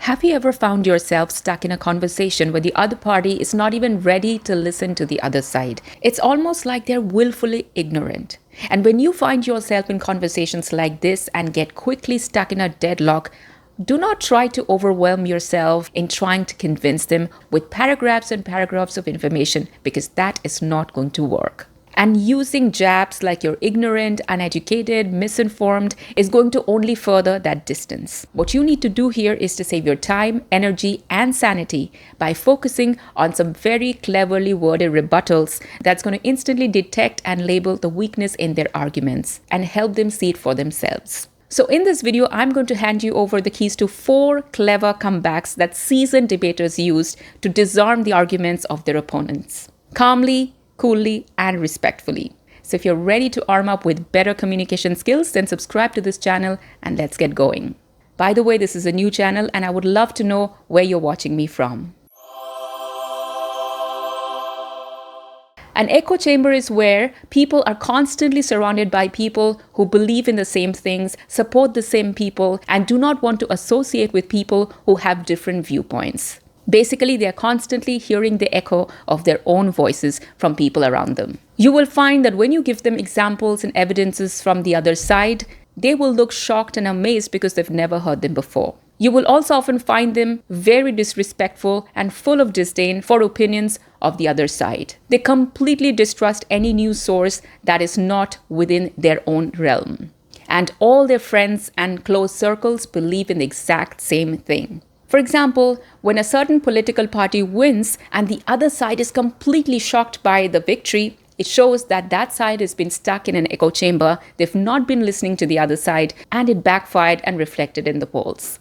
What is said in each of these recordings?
Have you ever found yourself stuck in a conversation where the other party is not even ready to listen to the other side? It's almost like they're willfully ignorant. And when you find yourself in conversations like this and get quickly stuck in a deadlock, do not try to overwhelm yourself in trying to convince them with paragraphs and paragraphs of information, because that is not going to work. And using jabs like you're ignorant, uneducated, misinformed is going to only further that distance. What you need to do here is to save your time, energy, and sanity by focusing on some very cleverly worded rebuttals that's going to instantly detect and label the weakness in their arguments and help them see it for themselves. So in this video, I'm going to hand you over the keys to 4 clever comebacks that seasoned debaters used to disarm the arguments of their opponents. Calmly, coolly, and respectfully. So if you're ready to arm up with better communication skills, then subscribe to this channel and let's get going. By the way, this is a new channel and I would love to know where you're watching me from. An echo chamber is where people are constantly surrounded by people who believe in the same things, support the same people, and do not want to associate with people who have different viewpoints. Basically, they are constantly hearing the echo of their own voices from people around them. You will find that when you give them examples and evidences from the other side, they will look shocked and amazed because they've never heard them before. You will also often find them very disrespectful and full of disdain for opinions of the other side. They completely distrust any news source that is not within their own realm. And all their friends and close circles believe in the exact same thing. For example, when a certain political party wins and the other side is completely shocked by the victory, it shows that that side has been stuck in an echo chamber, they've not been listening to the other side, and it backfired and reflected in the polls.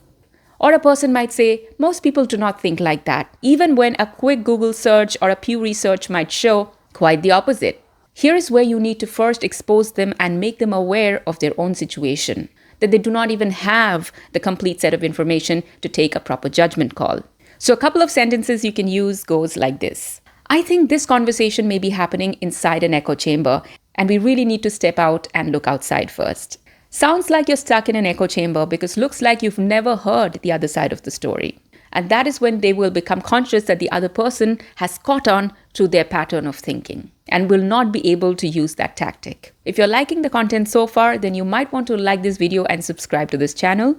Or a person might say, most people do not think like that, even when a quick Google search or a Pew Research might show quite the opposite. Here is where you need to first expose them and make them aware of their own situation, that they do not even have the complete set of information to take a proper judgment call. So a couple of sentences you can use goes like this. I think this conversation may be happening inside an echo chamber, and we really need to step out and look outside first. Sounds like you're stuck in an echo chamber because looks like you've never heard the other side of the story. And that is when they will become conscious that the other person has caught on to their pattern of thinking and will not be able to use that tactic. If you're liking the content so far, then you might want to like this video and subscribe to this channel.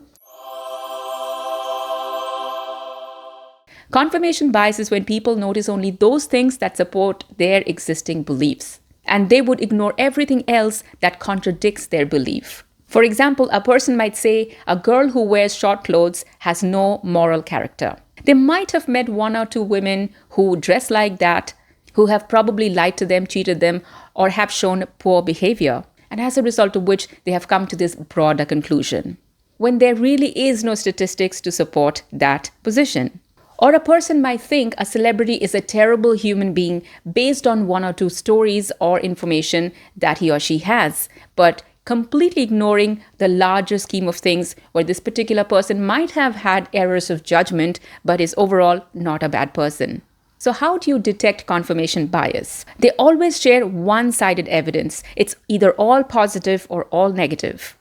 Confirmation bias is when people notice only those things that support their existing beliefs, and they would ignore everything else that contradicts their belief. For example, a person might say a girl who wears short clothes has no moral character. They might have met 1 or 2 women who dress like that, who have probably lied to them, cheated them, or have shown poor behavior, and as a result of which they have come to this broader conclusion, when there really is no statistics to support that position. Or a person might think a celebrity is a terrible human being based on 1 or 2 stories or information that he or she has, but completely ignoring the larger scheme of things where this particular person might have had errors of judgment but is overall not a bad person. So how do you detect confirmation bias? They always share one-sided evidence. It's either all positive or all negative.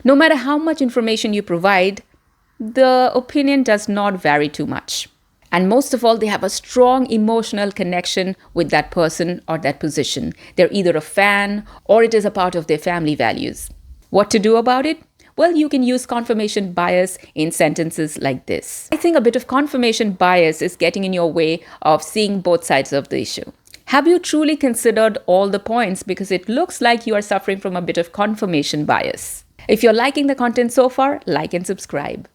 No matter how much information you provide, the opinion does not vary too much. And most of all, they have a strong emotional connection with that person or that position. They're either a fan or it is a part of their family values. What to do about it? Well, you can use confirmation bias in sentences like this. I think a bit of confirmation bias is getting in your way of seeing both sides of the issue. Have you truly considered all the points? Because it looks like you are suffering from a bit of confirmation bias. If you're liking the content so far, like and subscribe.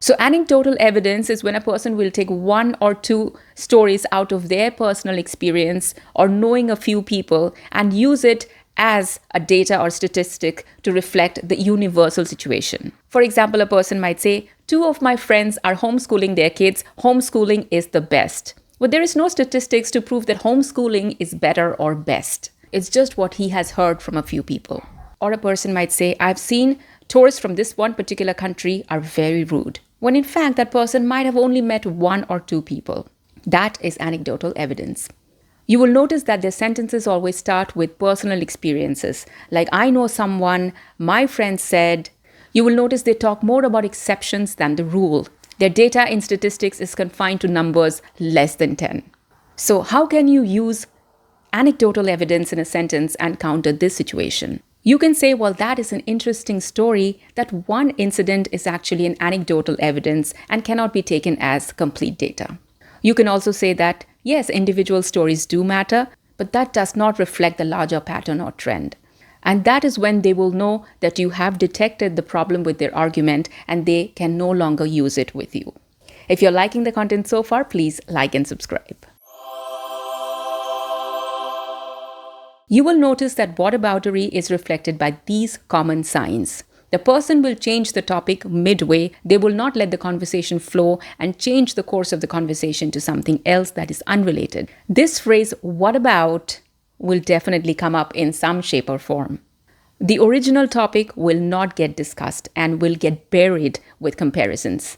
So anecdotal evidence is when a person will take 1 or 2 stories out of their personal experience or knowing a few people and use it as a data or statistic to reflect the universal situation. For example, a person might say, 2 of my friends are homeschooling their kids. Homeschooling is the best. But there is no statistics to prove that homeschooling is better or best. It's just what he has heard from a few people. Or a person might say, I've seen tourists from this one particular country are very rude, when in fact that person might have only met 1 or 2 people. That is anecdotal evidence. You will notice that their sentences always start with personal experiences, like I know someone, my friend said. You will notice they talk more about exceptions than the rule. Their data in statistics is confined to numbers less than 10. So how can you use anecdotal evidence in a sentence and counter this situation? You can say, well, that is an interesting story, that one incident is actually an anecdotal evidence and cannot be taken as complete data. You can also say that, yes, individual stories do matter, but that does not reflect the larger pattern or trend. And that is when they will know that you have detected the problem with their argument and they can no longer use it with you. If you're liking the content so far, please like and subscribe. You will notice that whataboutery is reflected by these common signs. The person will change the topic midway. They will not let the conversation flow and change the course of the conversation to something else that is unrelated. This phrase, what about, will definitely come up in some shape or form. The original topic will not get discussed and will get buried with comparisons.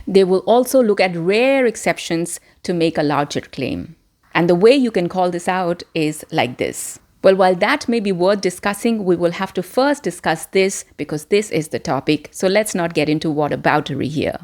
They will also look at rare exceptions to make a larger claim. And the way you can call this out is like this. Well, while that may be worth discussing, we will have to first discuss this because this is the topic. So let's not get into whataboutery here.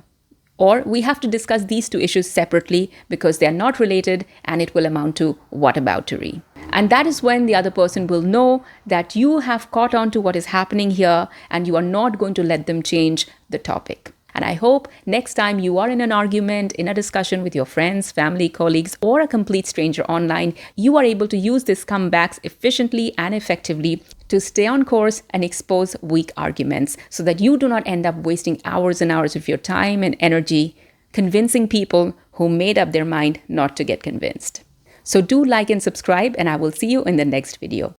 Or we have to discuss these two issues separately because they are not related and it will amount to whataboutery. And that is when the other person will know that you have caught on to what is happening here and you are not going to let them change the topic. And I hope next time you are in an argument, in a discussion with your friends, family, colleagues, or a complete stranger online, you are able to use these comebacks efficiently and effectively to stay on course and expose weak arguments so that you do not end up wasting hours and hours of your time and energy convincing people who made up their mind not to get convinced. So do like and subscribe, and I will see you in the next video.